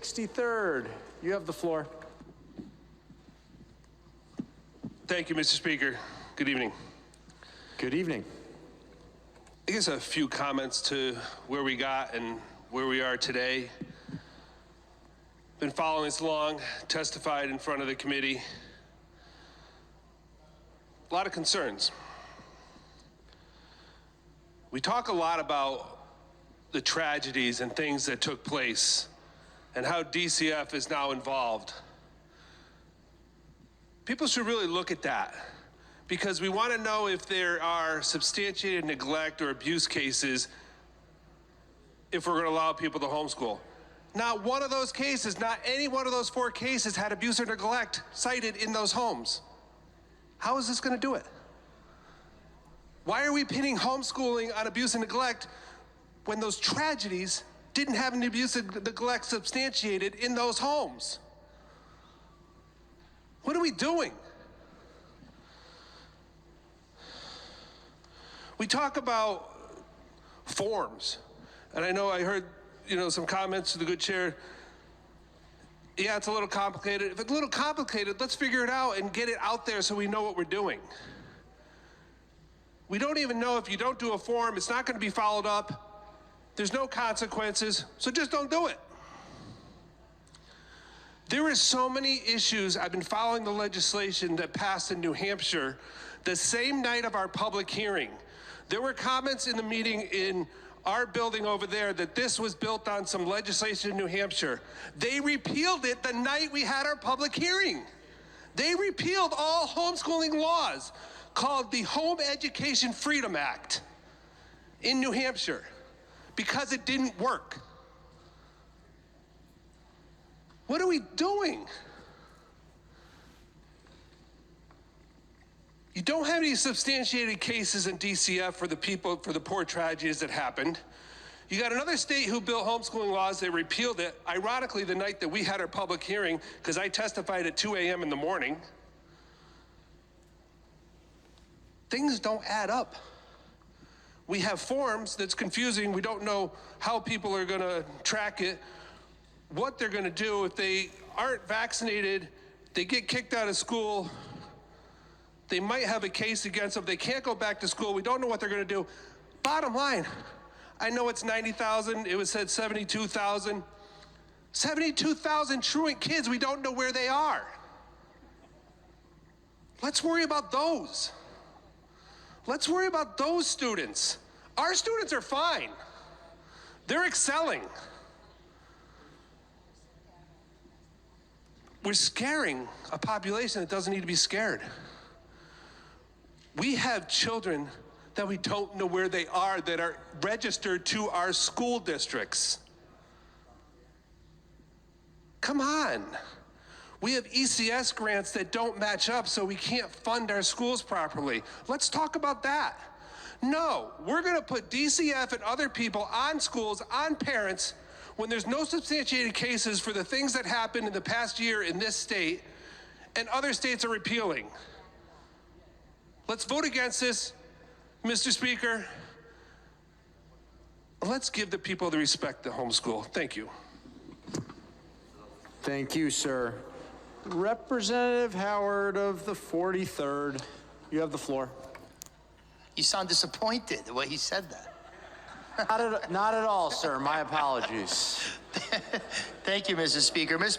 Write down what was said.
63rd, you have the floor. Thank you, Mr. Speaker. Good evening. Good evening. I guess a few comments to where we got and where we are today. Been following this along, testified in front of the committee. A lot of concerns. We talk a lot about the tragedies and things that took place and how DCF is now involved. People should really look at that because we want to know if there are substantiated neglect or abuse cases if we're going to allow people to homeschool. Not one of those cases, not any one of those 4 cases had abuse or neglect cited in those homes. How is this going to do it? Why are we pinning homeschooling on abuse and neglect when those tragedies didn't have an abuse and neglect substantiated in those homes? What are we doing? We talk about forms, and I know I heard, some comments to the good chair. Yeah, it's a little complicated. If it's a little complicated, let's figure it out and get it out there so we know what we're doing. We don't even know if you don't do a form, it's not going to be followed up. There's no consequences, so just don't do it. There are so many issues. I've been following the legislation that passed in New Hampshire the same night of our public hearing. There were comments in the meeting in our building over there that this was built on some legislation in New Hampshire. They repealed it the night we had our public hearing. They repealed all homeschooling laws called the Home Education Freedom Act in New Hampshire because it didn't work. What are we doing? You don't have any substantiated cases in DCF for the poor tragedies that happened. You got another state who built homeschooling laws, they repealed it, ironically the night that we had our public hearing, because I testified at 2 a.m. in the morning. Things don't add up. We have forms that's confusing. We don't know how people are gonna track it, what they're gonna do. If they aren't vaccinated, they get kicked out of school. They might have a case against them. They can't go back to school. We don't know what they're gonna do. Bottom line, I know it's 90,000. It was said 72,000. 72,000 truant kids, we don't know where they are. Let's worry about those. Let's worry about those students. Our students are fine. They're excelling. We're scaring a population that doesn't need to be scared. We have children that we don't know where they are that are registered to our school districts. Come on. We have ECS grants that don't match up, so we can't fund our schools properly. Let's talk about that. No, we're gonna put DCF and other people on schools, on parents, when there's no substantiated cases for the things that happened in the past year in this state, and other states are repealing. Let's vote against this, Mr. Speaker. Let's give the people the respect to homeschool. Thank you. Thank you, sir. Representative Howard of the 43rd, you have the floor. You sound disappointed the way he said that. Not at all, sir. My apologies. Thank you, Mr. Speaker. Mr.